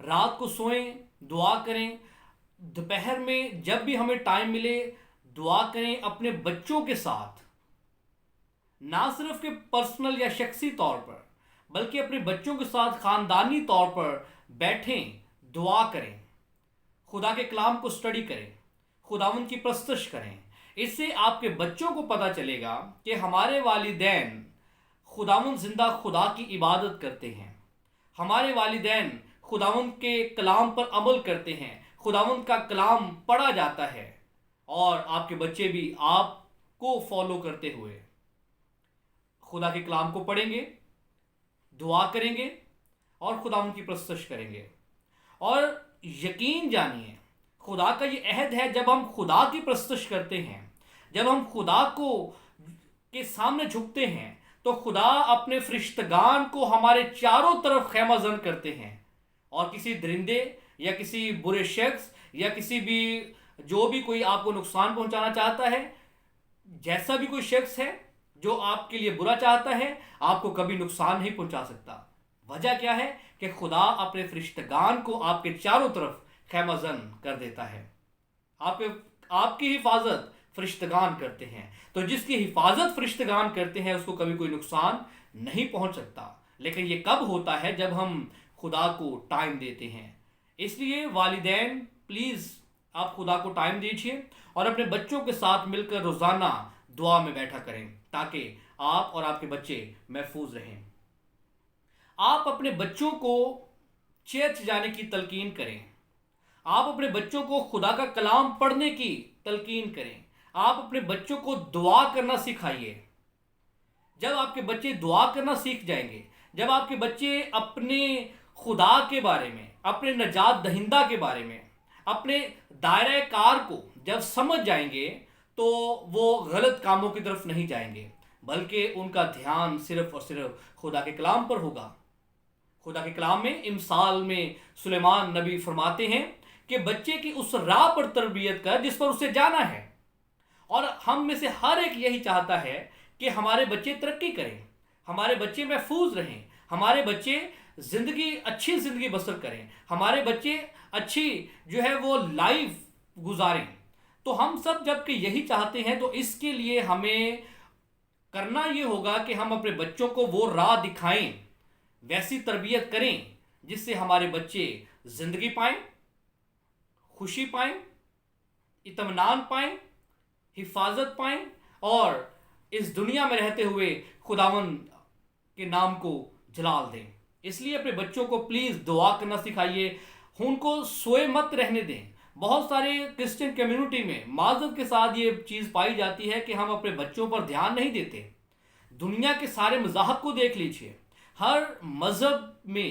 رات کو سوئیں، دعا کریں، دوپہر میں جب بھی ہمیں ٹائم ملے دعا کریں اپنے بچوں کے ساتھ، نہ صرف کہ پرسنل یا شخصی طور پر بلکہ اپنے بچوں کے ساتھ خاندانی طور پر بیٹھیں، دعا کریں، خدا کے کلام کو سٹڈی کریں، خداوند کی پرستش کریں۔ اس سے آپ کے بچوں کو پتہ چلے گا کہ ہمارے والدین خداوند زندہ خدا کی عبادت کرتے ہیں، ہمارے والدین خداوند کے کلام پر عمل کرتے ہیں، خداوند کا کلام پڑھا جاتا ہے، اور آپ کے بچے بھی آپ کو فالو کرتے ہوئے خدا کے کلام کو پڑھیں گے، دعا کریں گے اور خداوند کی پرستش کریں گے۔ اور یقین جانیے خدا کا یہ عہد ہے، جب ہم خدا کی پرستش کرتے ہیں، جب ہم خدا کو کے سامنے جھکتے ہیں تو خدا اپنے فرشتگان کو ہمارے چاروں طرف خیمہ زن کرتے ہیں، اور کسی درندے یا کسی برے شخص یا کسی بھی جو بھی کوئی آپ کو نقصان پہنچانا چاہتا ہے، جیسا بھی کوئی شخص ہے جو آپ کے لیے برا چاہتا ہے، آپ کو کبھی نقصان نہیں پہنچا سکتا۔ وجہ کیا ہے کہ خدا اپنے فرشتگان کو آپ کے چاروں طرف خیمہ زن کر دیتا ہے، آپ کی حفاظت فرشتگان کرتے ہیں۔ تو جس کی حفاظت فرشتگان کرتے ہیں اس کو کبھی کوئی نقصان نہیں پہنچ سکتا۔ لیکن یہ کب ہوتا ہے؟ جب ہم خدا کو ٹائم دیتے ہیں۔ اس لیے والدین پلیز آپ خدا کو ٹائم دیجیے اور اپنے بچوں کے ساتھ مل کر روزانہ دعا میں بیٹھا کریں تاکہ آپ اور آپ کے بچے محفوظ رہیں۔ آپ اپنے بچوں کو چرچ جانے کی تلقین کریں، آپ اپنے بچوں کو خدا کا کلام پڑھنے کی تلقین کریں، آپ اپنے بچوں کو دعا کرنا سکھائیے۔ جب آپ کے بچے دعا کرنا سیکھ جائیں گے، جب آپ کے بچے اپنے خدا کے بارے میں، اپنے نجات دہندہ کے بارے میں، اپنے دائرہ کار کو جب سمجھ جائیں گے تو وہ غلط کاموں کی طرف نہیں جائیں گے، بلکہ ان کا دھیان صرف اور صرف خدا کے کلام پر ہوگا۔ خدا کے کلام میں امثال میں سلیمان نبی فرماتے ہیں کہ بچے کی اس راہ پر تربیت کر جس پر اسے جانا ہے۔ اور ہم میں سے ہر ایک یہی چاہتا ہے کہ ہمارے بچے ترقی کریں، ہمارے بچے محفوظ رہیں، ہمارے بچے اچھی زندگی بسر کریں، ہمارے بچے اچھی جو ہے وہ لائف گزاریں۔ تو ہم سب جب کہ یہی چاہتے ہیں تو اس کے لیے ہمیں کرنا یہ ہوگا کہ ہم اپنے بچوں کو وہ راہ دکھائیں، ویسی تربیت کریں جس سے ہمارے بچے زندگی پائیں، خوشی پائیں، اطمینان پائیں، حفاظت پائیں، اور اس دنیا میں رہتے ہوئے خداوند کے نام کو جلال دیں۔ اس لیے اپنے بچوں کو پلیز دعا کرنا سکھائیے، ان کو سوئے مت رہنے دیں۔ بہت سارے کرسچن کمیونٹی میں معذرت کے ساتھ یہ چیز پائی جاتی ہے کہ ہم اپنے بچوں پر دھیان نہیں دیتے۔ دنیا کے سارے مذاہب کو دیکھ لیجئے، ہر مذہب میں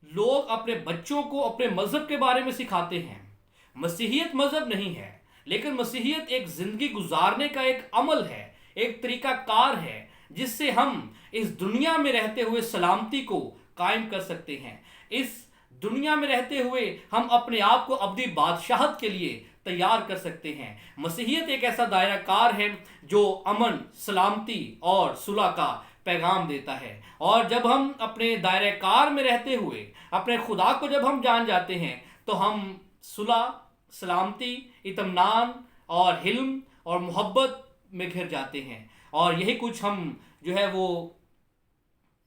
لوگ اپنے بچوں کو اپنے مذہب کے بارے میں سکھاتے ہیں۔ مسیحیت مذہب نہیں ہے، لیکن مسیحیت ایک زندگی گزارنے کا ایک عمل ہے، ایک طریقہ کار ہے جس سے ہم اس دنیا میں رہتے ہوئے سلامتی کو قائم کر سکتے ہیں۔ اس دنیا میں رہتے ہوئے ہم اپنے آپ کو ابدی بادشاہت کے لیے تیار کر سکتے ہیں۔ مسیحیت ایک ایسا دائرہ کار ہے جو امن، سلامتی اور صلح کا پیغام دیتا ہے، اور جب ہم اپنے دائرہ کار میں رہتے ہوئے اپنے خدا کو جب ہم جان جاتے ہیں تو ہم صلح، سلامتی، اطمینان اور حلم اور محبت میں گھر جاتے ہیں۔ اور یہی کچھ ہم جو ہے وہ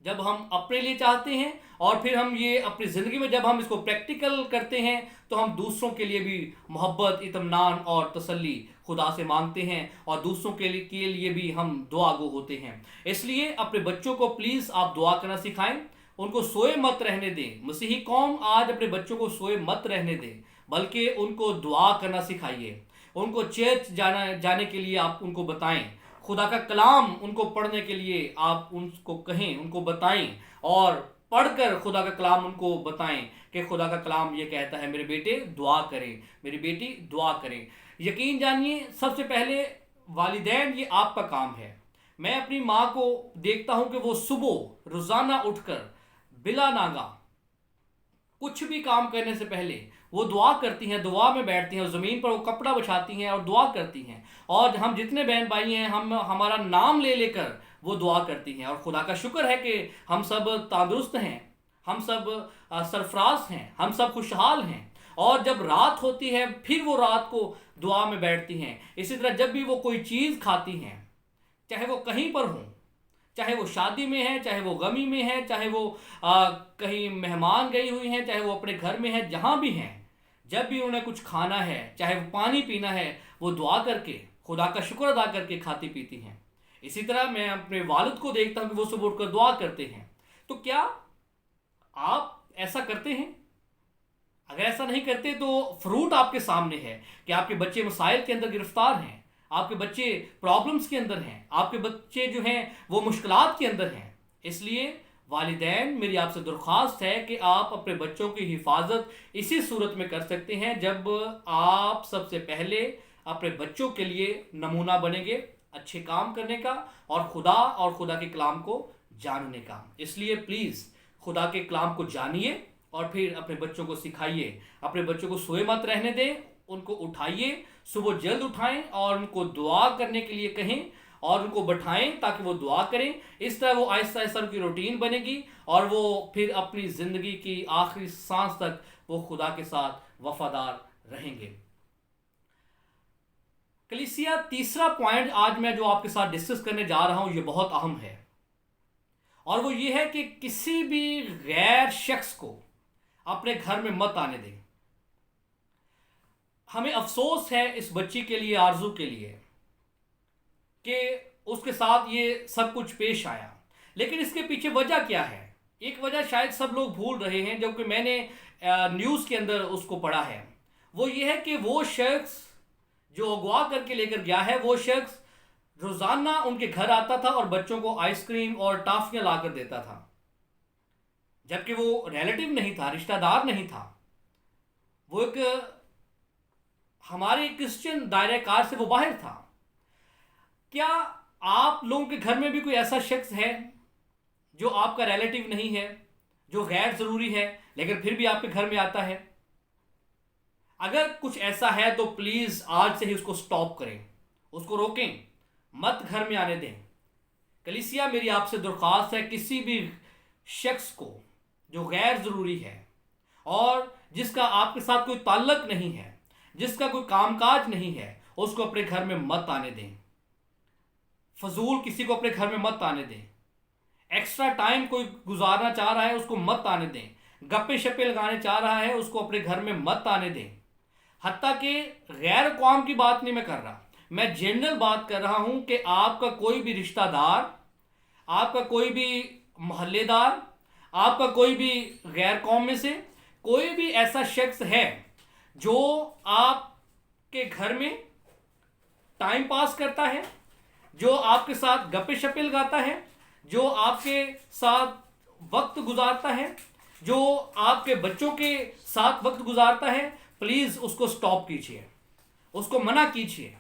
جب ہم اپنے لیے چاہتے ہیں اور پھر ہم یہ اپنی زندگی میں جب ہم اس کو پریکٹیکل کرتے ہیں تو ہم دوسروں کے لیے بھی محبت، اطمینان اور تسلی خدا سے مانگتے ہیں، اور دوسروں کے لیے بھی ہم دعا گو ہوتے ہیں۔ اس لیے اپنے بچوں کو پلیز آپ دعا کرنا سکھائیں، ان کو سوئے مت رہنے دیں۔ مسیحی قوم آج اپنے بچوں کو سوئے مت رہنے دیں، بلکہ ان کو دعا کرنا سکھائیے، ان کو چرچ جانے کے لیے آپ ان کو بتائیں، خدا کا کلام ان کو پڑھنے کے لیے آپ ان کو کہیں، ان کو بتائیں، اور پڑھ کر خدا کا کلام ان کو بتائیں کہ خدا کا کلام یہ کہتا ہے میرے بیٹے دعا کریں، میری بیٹی دعا کریں۔ یقین جانیے سب سے پہلے والدین یہ آپ کا کام ہے۔ میں اپنی ماں کو دیکھتا ہوں کہ وہ صبح روزانہ اٹھ کر بلا ناگا کچھ بھی کام کرنے سے پہلے وہ دعا کرتی ہیں، دعا میں بیٹھتی ہیں، زمین پر وہ کپڑا بچھاتی ہیں اور دعا کرتی ہیں، اور ہم جتنے بہن بھائی ہیں ہمارا نام لے لے کر وہ دعا کرتی ہیں، اور خدا کا شکر ہے کہ ہم سب تندرست ہیں، ہم سب سرفراز ہیں، ہم سب خوشحال ہیں، اور جب رات ہوتی ہے پھر وہ رات کو دعا میں بیٹھتی ہیں۔ اسی طرح جب بھی وہ کوئی چیز کھاتی ہیں، چاہے وہ کہیں پر ہوں، چاہے وہ شادی میں ہے، چاہے وہ غمی میں ہے، چاہے وہ کہیں مہمان گئی ہوئی ہیں، چاہے وہ اپنے گھر میں ہے، جہاں بھی ہیں، جب بھی انہیں کچھ کھانا ہے، چاہے وہ پانی پینا ہے، وہ دعا کر کے، خدا کا شکر ادا کر کے کھاتی پیتی ہیں۔ اسی طرح میں اپنے والد کو دیکھتا ہوں کہ وہ صبح اٹھ کر دعا کرتے ہیں۔ تو کیا آپ ایسا کرتے ہیں؟ اگر ایسا نہیں کرتے تو فروٹ آپ کے سامنے ہے کہ آپ کے بچے مسائل کے اندر گرفتار ہیں، آپ کے بچے پرابلمز کے اندر ہیں، آپ کے بچے جو ہیں وہ مشکلات کے اندر ہیں۔ اس لیے والدین، میری آپ سے درخواست ہے کہ آپ اپنے بچوں کی حفاظت اسی صورت میں کر سکتے ہیں جب آپ سب سے پہلے اپنے بچوں کے لیے نمونہ بنیں گے اچھے کام کرنے کا، اور خدا کے کلام کو جاننے کا۔ اس لیے پلیز خدا کے کلام کو جانیے اور پھر اپنے بچوں کو سکھائیے۔ اپنے بچوں کو سوئے مت رہنے دیں، ان کو اٹھائیے، صبح جلد اٹھائیں اور ان کو دعا کرنے کے لیے کہیں اور ان کو بٹھائیں تاکہ وہ دعا کریں۔ اس طرح وہ آہستہ آہستہ ان کی روٹین بنے گی اور وہ پھر اپنی زندگی کی آخری سانس تک وہ خدا کے ساتھ وفادار رہیں گے۔ کلیسیا، تیسرا پوائنٹ آج میں جو آپ کے ساتھ ڈسکس کرنے جا رہا ہوں یہ بہت اہم ہے، اور وہ یہ ہے کہ کسی بھی غیر شخص کو اپنے گھر میں مت آنے دیں۔ ہمیں افسوس ہے اس بچی کے لیے، آرزو کے لیے، کہ اس کے ساتھ یہ سب کچھ پیش آیا، لیکن اس کے پیچھے وجہ کیا ہے؟ ایک وجہ شاید سب لوگ بھول رہے ہیں، جبکہ میں نے نیوز کے اندر اس کو پڑھا ہے۔ وہ یہ ہے کہ وہ شخص جو اغوا کر کے لے کر گیا ہے، وہ شخص روزانہ ان کے گھر آتا تھا اور بچوں کو آئس کریم اور ٹافیاں لا کر دیتا تھا، جبکہ وہ ریلیٹو نہیں تھا، رشتہ دار نہیں تھا، وہ ایک ہمارے کرسچن دائرہ کار سے وہ باہر تھا۔ کیا آپ لوگوں کے گھر میں بھی کوئی ایسا شخص ہے جو آپ کا ریلیٹو نہیں ہے، جو غیر ضروری ہے لیکن پھر بھی آپ کے گھر میں آتا ہے؟ اگر کچھ ایسا ہے تو پلیز آج سے ہی اس کو سٹاپ کریں، اس کو روکیں، مت گھر میں آنے دیں۔ کلیسیا، میری آپ سے درخواست ہے، کسی بھی شخص کو جو غیر ضروری ہے اور جس کا آپ کے ساتھ کوئی تعلق نہیں ہے، جس کا کوئی کام کاج نہیں ہے، اس کو اپنے گھر میں مت آنے دیں۔ فضول کسی کو اپنے گھر میں مت آنے دیں۔ ایکسٹرا ٹائم کوئی گزارنا چاہ رہا ہے اس کو مت آنے دیں۔ گپے شپے لگانے چاہ رہا ہے اس کو اپنے گھر میں مت آنے دیں۔ حتیٰ کہ غیر قوم کی بات نہیں میں کر رہا، میں جنرل بات کر رہا ہوں کہ آپ کا کوئی بھی رشتہ دار، آپ کا کوئی بھی محلے دار، آپ کا کوئی بھی غیر قوم میں سے کوئی بھی ایسا شخص ہے جو آپ کے گھر میں ٹائم پاس کرتا ہے، جو آپ کے ساتھ گپے شپے لگاتا ہے، جو آپ کے ساتھ وقت گزارتا ہے، جو آپ کے بچوں کے ساتھ وقت گزارتا ہے، پلیز اس کو سٹاپ کیجئے، اس کو منع کیجئے،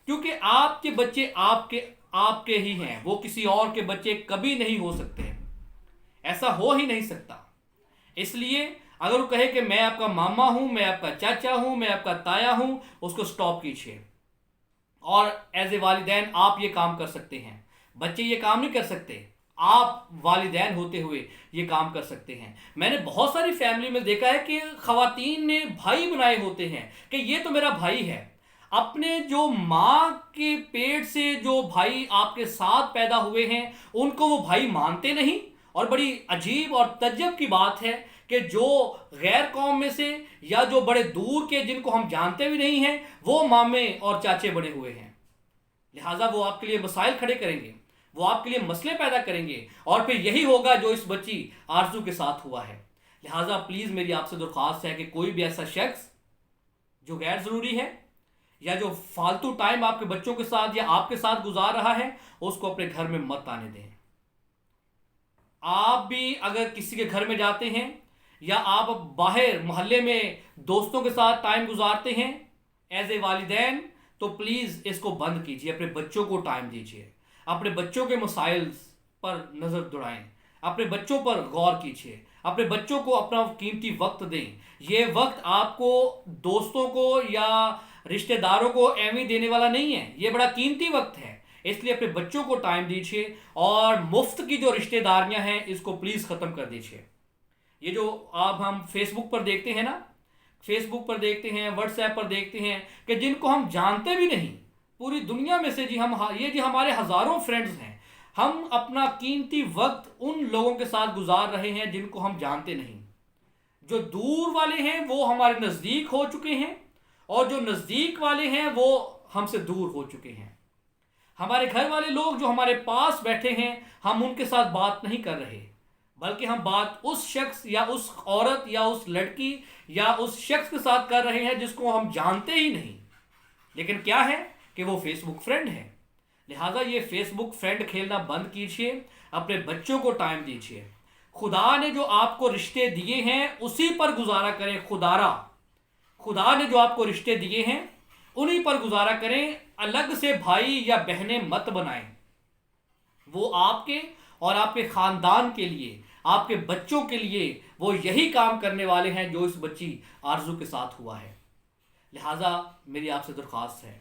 کیونکہ آپ کے بچے آپ کے ہی ہیں، وہ کسی اور کے بچے کبھی نہیں ہو سکتے، ایسا ہو ہی نہیں سکتا۔ اس لیے اگر وہ کہے کہ میں آپ کا ماما ہوں، میں آپ کا چاچا ہوں، میں آپ کا تایا ہوں، اس کو سٹاپ کیجئے۔ اور ایز اے والدین آپ یہ کام کر سکتے ہیں، بچے یہ کام نہیں کر سکتے، آپ والدین ہوتے ہوئے یہ کام کر سکتے ہیں۔ میں نے بہت ساری فیملی میں دیکھا ہے کہ خواتین نے بھائی بنائے ہوتے ہیں کہ یہ تو میرا بھائی ہے، اپنے جو ماں کے پیٹ سے جو بھائی آپ کے ساتھ پیدا ہوئے ہیں ان کو وہ بھائی مانتے نہیں، اور بڑی عجیب اور تعجب کی بات ہے کہ جو غیر قوم میں سے یا جو بڑے دور کے جن کو ہم جانتے بھی نہیں ہیں وہ مامے اور چاچے بنے ہوئے ہیں، لہٰذا وہ آپ کے لیے مسائل کھڑے کریں گے، وہ آپ کے لیے مسئلے پیدا کریں گے، اور پھر یہی ہوگا جو اس بچی آرزو کے ساتھ ہوا ہے۔ لہٰذا پلیز میری آپ سے درخواست ہے کہ کوئی بھی ایسا شخص جو غیر ضروری ہے یا جو فالتو ٹائم آپ کے بچوں کے ساتھ یا آپ کے ساتھ گزار رہا ہے اس کو اپنے گھر میں مت آنے دیں۔ آپ بھی اگر کسی کے گھر میں جاتے ہیں یا آپ باہر محلے میں دوستوں کے ساتھ ٹائم گزارتے ہیں ایز اے والدین، تو پلیز اس کو بند کیجیے، اپنے بچوں کو ٹائم دیجیے، اپنے بچوں کے مسائل پر نظر دوڑائیں، اپنے بچوں پر غور کیجیے، اپنے بچوں کو اپنا قیمتی وقت دیں۔ یہ وقت آپ کو دوستوں کو یا رشتہ داروں کو اہمیت دینے والا نہیں ہے، یہ بڑا قیمتی وقت ہے، اس لیے اپنے بچوں کو ٹائم دیجیے، اور مفت کی جو رشتہ داریاں ہیں اس کو پلیز ختم کر دیجیے۔ یہ جو آپ ہم فیس بک پر دیکھتے ہیں نا، فیس بک پر دیکھتے ہیں، واٹس ایپ پر دیکھتے ہیں کہ جن کو ہم جانتے بھی نہیں، پوری دنیا میں سے جی یہ جی ہمارے ہزاروں فرینڈز ہیں، ہم اپنا قیمتی وقت ان لوگوں کے ساتھ گزار رہے ہیں جن کو ہم جانتے نہیں۔ جو دور والے ہیں وہ ہمارے نزدیک ہو چکے ہیں، اور جو نزدیک والے ہیں وہ ہم سے دور ہو چکے ہیں۔ ہمارے گھر والے لوگ جو ہمارے پاس بیٹھے ہیں، ہم ان کے ساتھ بات نہیں کر رہے، بلکہ ہم بات اس شخص یا اس عورت یا اس لڑکی یا اس شخص کے ساتھ کر رہے ہیں جس کو ہم جانتے ہی نہیں، لیکن کیا ہے کہ وہ فیس بک فرینڈ ہے۔ لہٰذا یہ فیس بک فرینڈ کھیلنا بند کیجیے، اپنے بچوں کو ٹائم دیجیے۔ خدا نے جو آپ کو رشتے دیے ہیں اسی پر گزارا کریں، خدا نے جو آپ کو رشتے دیے ہیں انہی پر گزارا کریں، الگ سے بھائی یا بہنیں مت بنائیں۔ وہ آپ کے اور آپ کے خاندان کے لیے، آپ کے بچوں کے لیے وہ یہی کام کرنے والے ہیں جو اس بچی آرزو کے ساتھ ہوا ہے۔ لہٰذا میری آپ سے درخواست ہے،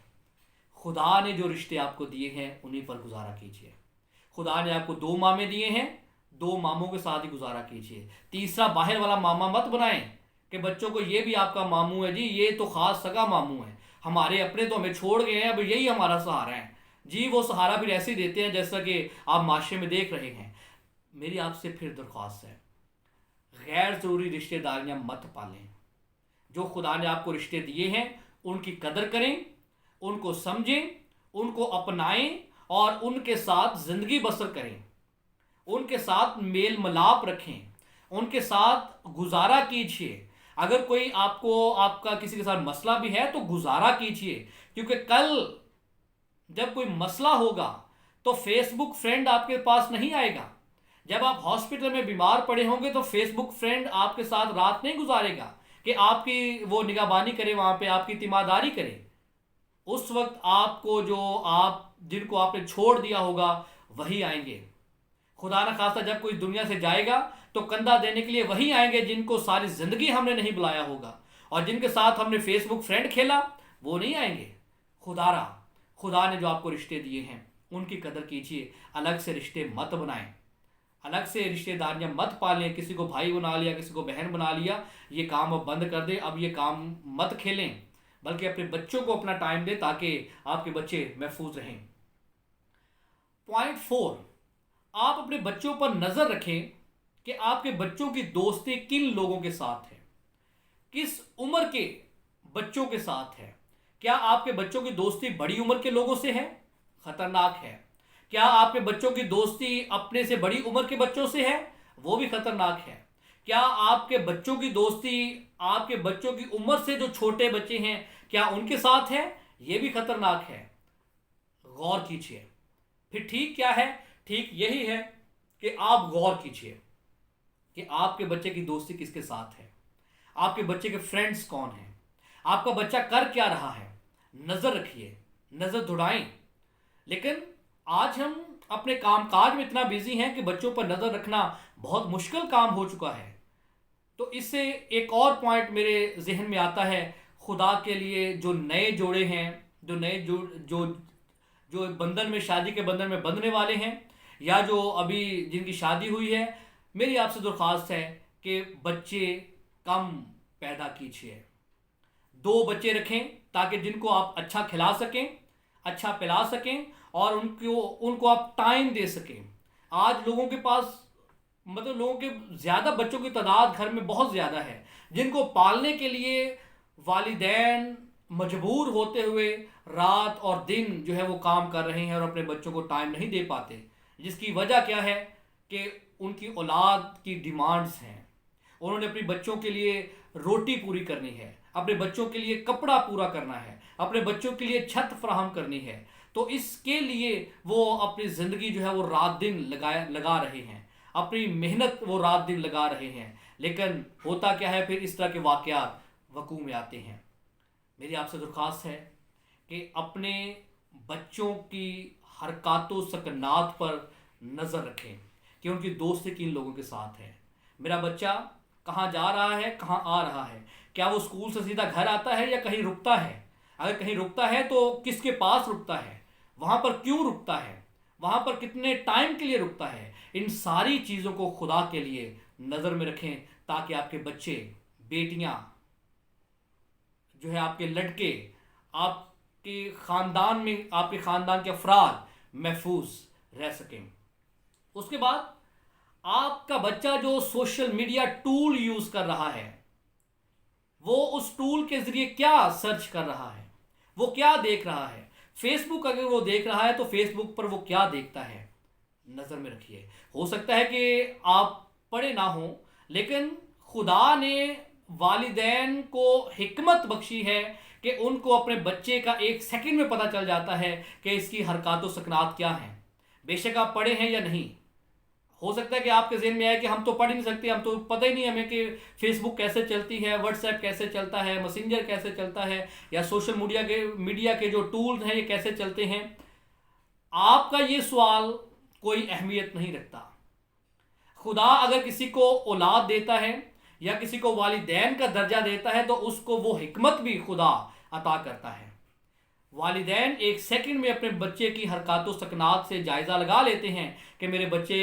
خدا نے جو رشتے آپ کو دیے ہیں انہی پر گزارا کیجیے۔ خدا نے آپ کو 2 مامے دیے ہیں، 2 ماموں کے ساتھ ہی گزارا کیجیے۔ تیسرا باہر والا ماما مت بنائیں کہ بچوں کو یہ بھی آپ کا ماموں ہے، جی یہ تو خاص سگا ماموں ہے، ہمارے اپنے تو ہمیں چھوڑ گئے ہیں، اب یہی ہمارا سہارا ہے۔ جی وہ سہارا بھی ایسے ہی دیتے ہیں جیسا کہ آپ معاشرے میں دیکھ رہے ہیں۔ میری آپ سے پھر درخواست ہے، غیر ضروری رشتہ داریاں مت پالیں۔ جو خدا نے آپ کو رشتے دیے ہیں ان کی قدر کریں، ان کو سمجھیں، ان کو اپنائیں اور ان کے ساتھ زندگی بسر کریں، ان کے ساتھ میل ملاپ رکھیں، ان کے ساتھ گزارا کیجیے۔ اگر کوئی آپ کا کسی کے ساتھ مسئلہ بھی ہے تو گزارا کیجیے، کیونکہ کل جب کوئی مسئلہ ہوگا تو فیس بک فرینڈ آپ کے پاس نہیں آئے گا۔ جب آپ ہاسپٹل میں بیمار پڑے ہوں گے تو فیس بک فرینڈ آپ کے ساتھ رات نہیں گزارے گا کہ آپ کی وہ نگہبانی کرے، وہاں پہ آپ کی تیمارداری کرے۔ اس وقت آپ کو جن کو آپ نے چھوڑ دیا ہوگا وہی آئیں گے۔ خدا نہ خواستہ جب کوئی دنیا سے جائے گا تو کندھا دینے کے لیے وہی آئیں گے جن کو ساری زندگی ہم نے نہیں بلایا ہوگا، اور جن کے ساتھ ہم نے فیس بک فرینڈ کھیلا وہ نہیں آئیں گے۔ خدا نے جو آپ کو رشتے دیے ہیں ان کی قدر کیجیے، الگ سے رشتے مت بنائیں، الگ سے رشتے داریاں مت پالیں، کسی کو بھائی بنا لیا، کسی کو بہن بنا لیا، یہ کام اب بند کر دیں، اب یہ کام مت کھیلیں، بلکہ اپنے بچوں کو اپنا ٹائم دیں تاکہ آپ کے بچے محفوظ رہیں۔ پوائنٹ 4، آپ اپنے بچوں پر نظر رکھیں کہ آپ کے بچوں کی دوستی کن لوگوں کے ساتھ ہے، کس عمر کے بچوں کے ساتھ ہے۔ کیا آپ کے بچوں کی دوستی بڑی عمر کے لوگوں سے ہے؟ خطرناک ہے۔ کیا آپ کے بچوں کی دوستی اپنے سے بڑی عمر کے بچوں سے ہے؟ وہ بھی خطرناک ہے۔ کیا آپ کے بچوں کی دوستی آپ کے بچوں کی عمر سے جو چھوٹے بچے ہیں کیا ان کے ساتھ ہے؟ یہ بھی خطرناک ہے۔ غور کیجیے۔ پھر ٹھیک کیا ہے؟ ٹھیک یہی ہے کہ آپ غور کیجیے کہ آپ کے بچے کی دوستی کس کے ساتھ ہے، آپ کے بچے کے فرینڈز کون ہیں، آپ کا بچہ کر کیا رہا ہے۔ نظر رکھیے، نظر دوڑائیں۔ لیکن آج ہم اپنے کام کاج میں اتنا بیزی ہیں کہ بچوں پر نظر رکھنا بہت مشکل کام ہو چکا ہے۔ تو اس سے ایک اور پوائنٹ میرے ذہن میں آتا ہے، خدا کے لیے جو نئے جوڑے ہیں، جو بندھن میں، شادی کے بندھن میں بندھنے والے ہیں، یا جو ابھی جن کی شادی ہوئی ہے، میری آپ سے درخواست ہے کہ بچے کم پیدا کیجیے۔ 2 بچے رکھیں تاکہ جن کو آپ اچھا کھلا سکیں، اچھا پلا سکیں، اور ان کو آپ ٹائم دے سکیں۔ آج لوگوں کے پاس لوگوں کے زیادہ بچوں کی تعداد گھر میں بہت زیادہ ہے، جن کو پالنے کے لیے والدین مجبور ہوتے ہوئے رات اور دن جو ہے وہ کام کر رہے ہیں اور اپنے بچوں کو ٹائم نہیں دے پاتے، جس کی وجہ کیا ہے کہ ان کی اولاد کی ڈیمانڈز ہیں۔ انہوں نے اپنے بچوں کے لیے روٹی پوری کرنی ہے، اپنے بچوں کے لیے کپڑا پورا کرنا ہے، اپنے بچوں کے لیے چھت فراہم کرنی ہے، تو اس کے لیے وہ اپنی زندگی جو ہے وہ رات دن لگا رہے ہیں، اپنی محنت وہ رات دن لگا رہے ہیں، لیکن ہوتا کیا ہے، پھر اس طرح کے واقعات وقوع میں آتے ہیں۔ میری آپ سے درخواست ہے کہ اپنے بچوں کی حرکات و سکنات پر نظر رکھیں کہ ان کی دوستی کن لوگوں کے ساتھ ہے۔ میرا بچہ کہاں جا رہا ہے، کہاں آ رہا ہے، کیا وہ اسکول سے سیدھا گھر آتا ہے یا کہیں رکتا ہے؟ اگر کہیں رکتا ہے تو کس کے پاس رکتا ہے، وہاں پر کیوں رکتا ہے، وہاں پر کتنے ٹائم کے لیے رکتا ہے۔ ان ساری چیزوں کو خدا کے لیے نظر میں رکھیں تاکہ آپ کے بچے، بیٹیاں جو ہے، آپ کے لڑکے، آپ کے خاندان میں آپ کے خاندان کے افراد محفوظ رہ سکیں۔ اس کے بعد آپ کا بچہ جو سوشل میڈیا ٹول یوز کر رہا ہے، وہ اس ٹول کے ذریعے کیا سرچ کر رہا ہے، وہ کیا دیکھ رہا ہے۔ فیس بک اگر وہ دیکھ رہا ہے تو فیس بک پر وہ کیا دیکھتا ہے، نظر میں رکھیے۔ ہو سکتا ہے کہ آپ پڑھے نہ ہوں، لیکن خدا نے والدین کو حکمت بخشی ہے کہ ان کو اپنے بچے کا ایک سیکنڈ میں پتہ چل جاتا ہے کہ اس کی حرکات و سکنات کیا ہیں، بے شک آپ پڑھے ہیں یا نہیں۔ ہو سکتا ہے کہ آپ کے ذہن میں آئے کہ ہم تو پڑھ ہی نہیں سکتے، ہم تو پتہ ہی نہیں ہمیں کہ فیس بک کیسے چلتی ہے، واٹس ایپ کیسے چلتا ہے، میسنجر کیسے چلتا ہے، یا سوشل میڈیا کے جو ٹولز ہیں یہ کیسے چلتے ہیں۔ آپ کا یہ سوال کوئی اہمیت نہیں رکھتا۔ خدا اگر کسی کو اولاد دیتا ہے یا کسی کو والدین کا درجہ دیتا ہے تو اس کو وہ حکمت بھی خدا عطا کرتا ہے۔ والدین ایک سیکنڈ میں اپنے بچے کی حرکات و سکنات سے جائزہ لگا لیتے ہیں کہ میرے بچے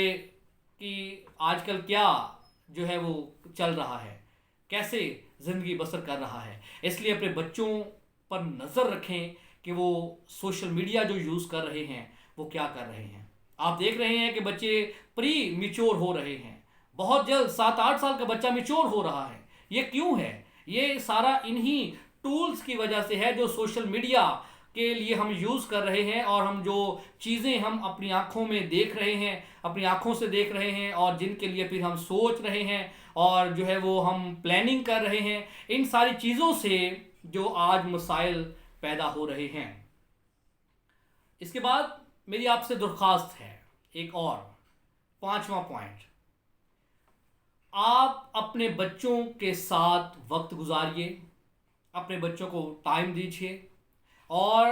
کی آج کل کیا جو ہے وہ چل رہا ہے، کیسے زندگی بسر کر رہا ہے۔ اس لیے اپنے بچوں پر نظر رکھیں کہ وہ سوشل میڈیا جو یوز کر رہے ہیں وہ کیا کر رہے ہیں۔ آپ دیکھ رہے ہیں کہ بچے پری میچور ہو رہے ہیں، بہت جلد 7-8 سال کا بچہ میچور ہو رہا ہے۔ یہ کیوں ہے؟ یہ سارا انہی ٹولز کی وجہ سے ہے جو سوشل میڈیا کے لیے ہم یوز کر رہے ہیں، اور ہم جو چیزیں ہم اپنی آنکھوں میں دیکھ رہے ہیں، اپنی آنکھوں سے دیکھ رہے ہیں، اور جن کے لیے پھر ہم سوچ رہے ہیں اور جو ہے وہ ہم پلاننگ کر رہے ہیں، ان ساری چیزوں سے جو آج مسائل پیدا ہو رہے ہیں۔ اس کے بعد میری آپ سے درخواست ہے ایک اور 5واں پوائنٹ، آپ اپنے بچوں کے ساتھ وقت گزاریے، اپنے بچوں کو ٹائم دیجیے، اور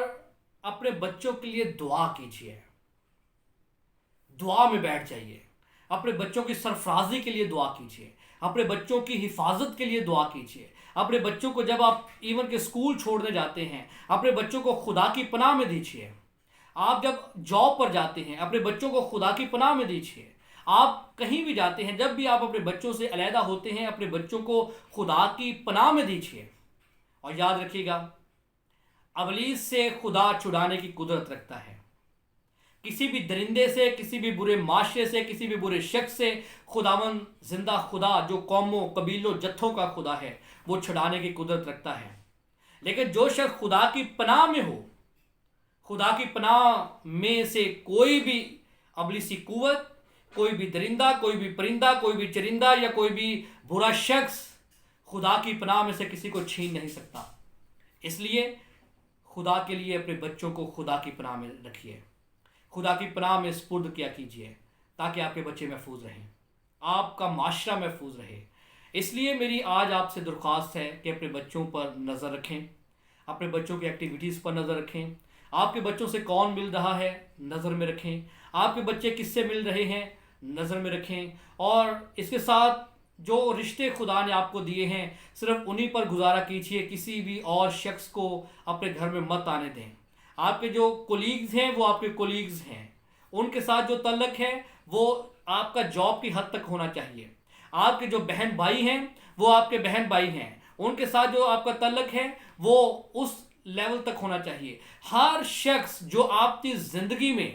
اپنے بچوں کے لیے دعا کیجیے، دعا میں بیٹھ جائیے، اپنے بچوں کی سرفرازی کے لیے دعا کیجیے، اپنے بچوں کی حفاظت کے لیے دعا کیجیے، اپنے بچوں کو جب آپ ایون کہ اسکول چھوڑنے جاتے ہیں اپنے بچوں کو خدا کی پناہ میں دیجیے، آپ جب جاب پر جاتے ہیں اپنے بچوں کو خدا کی پناہ میں دیجیے، آپ کہیں بھی جاتے ہیں جب بھی آپ اپنے بچوں سے علیحدہ ہوتے ہیں اپنے بچوں کو خدا کی پناہ میں دیجیے۔ اور یاد رکھیے گا، ابلیس سے خدا چھڑانے کی قدرت رکھتا ہے۔ کسی بھی درندے سے، کسی بھی برے معاشرے سے، کسی بھی برے شخص سے خداوند زندہ خدا جو قوموں، قبیلوں، جتھوں کا خدا ہے وہ چھڑانے کی قدرت رکھتا ہے۔ لیکن جو شخص خدا کی پناہ میں ہو، خدا کی پناہ میں سے کوئی بھی ابلیسی قوت، کوئی بھی درندہ، کوئی بھی پرندہ، کوئی بھی چرندہ یا کوئی بھی برا شخص خدا کی پناہ میں سے کسی کو چھین نہیں سکتا۔ اس لیے خدا کے لیے اپنے بچوں کو خدا کی پناہ میں رکھیے، خدا کی پناہ میں سپرد کیا کیجیے، تاکہ آپ کے بچے محفوظ رہیں، آپ کا معاشرہ محفوظ رہے۔ اس لیے میری آج آپ سے درخواست ہے کہ اپنے بچوں پر نظر رکھیں، اپنے بچوں کی ایکٹیویٹیز پر نظر رکھیں، آپ کے بچوں سے کون مل رہا ہے نظر میں رکھیں، آپ کے بچے کس سے مل رہے ہیں نظر میں رکھیں، اور اس کے ساتھ جو رشتے خدا نے آپ کو دیے ہیں صرف انہی پر گزارا کیجیے، کسی بھی اور شخص کو اپنے گھر میں مت آنے دیں۔ آپ کے جو کولیگز ہیں وہ آپ کے کولیگز ہیں، ان کے ساتھ جو تعلق ہے وہ آپ کا جاب کی حد تک ہونا چاہیے۔ آپ کے جو بہن بھائی ہیں وہ آپ کے بہن بھائی ہیں، ان کے ساتھ جو آپ کا تعلق ہے وہ اس لیول تک ہونا چاہیے۔ ہر شخص جو آپ کی زندگی میں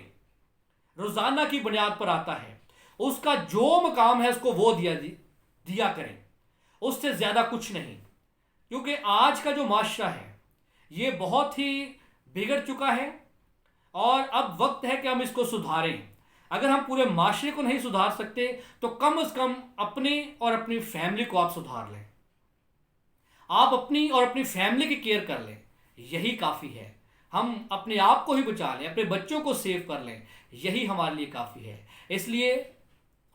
روزانہ کی بنیاد پر آتا ہے، اس کا جو مقام ہے اس کو وہ دیا کریں، اس سے زیادہ کچھ نہیں، کیونکہ آج کا جو معاشرہ ہے یہ بہت ہی بگڑ چکا ہے، اور اب وقت ہے کہ ہم اس کو سدھاریں۔ اگر ہم پورے معاشرے کو نہیں سدھار سکتے تو کم از کم اپنے اور اپنی فیملی کو آپ سدھار لیں، آپ اپنی اور اپنی فیملی کی کیئر کر لیں، یہی کافی ہے۔ ہم اپنے آپ کو ہی بچا لیں، اپنے بچوں کو سیو کر لیں، یہی ہمارے لیے کافی ہے۔ اس لیے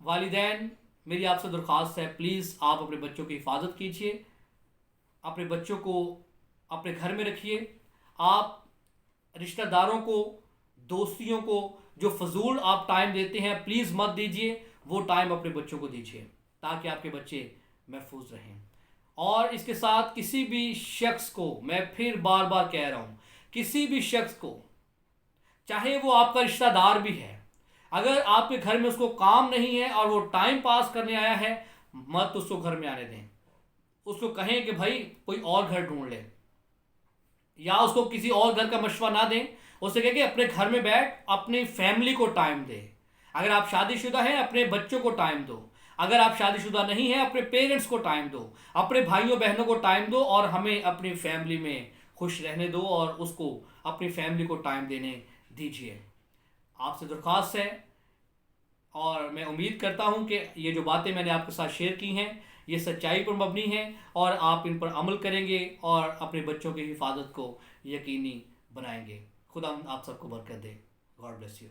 والدین، میری آپ سے درخواست ہے، پلیز آپ اپنے بچوں کی حفاظت کیجیے، اپنے بچوں کو اپنے گھر میں رکھیے، آپ رشتہ داروں کو، دوستیوں کو جو فضول آپ ٹائم دیتے ہیں پلیز مت دیجیے، وہ ٹائم اپنے بچوں کو دیجیے تاکہ آپ کے بچے محفوظ رہیں۔ اور اس کے ساتھ کسی بھی شخص کو، میں پھر بار بار کہہ رہا ہوں، کسی بھی شخص کو، چاہے وہ آپ کا رشتہ دار بھی ہے، اگر آپ کے گھر میں اس کو کام نہیں ہے اور وہ ٹائم پاس کرنے آیا ہے، مت اس کو گھر میں آنے دیں. اس کو کہیں کہ بھائی کوئی اور گھر ڈھونڈ لے, یا اس کو کسی اور گھر کا مشورہ نہ دیں. اسے کہیں کہ اپنے گھر میں بیٹھ اپنی فیملی کو ٹائم دے. اگر آپ شادی شدہ ہیں اپنے بچوں کو ٹائم دو, اگر آپ شادی شدہ نہیں ہیں اپنے پیرنٹس کو ٹائم دو, اپنے بھائیوں بہنوں کو ٹائم دو, اور ہمیں اپنی فیملی میں خوش رہنے دو اور اس کو اپنی فیملی کو ٹائم دینے دیجیے. آپ سے درخواست ہے, اور میں امید کرتا ہوں کہ یہ جو باتیں میں نے آپ کے ساتھ شیئر کی ہیں یہ سچائی پر مبنی ہیں, اور آپ ان پر عمل کریں گے اور اپنے بچوں کی حفاظت کو یقینی بنائیں گے. خدا آپ سب کو برکت دے. God bless you.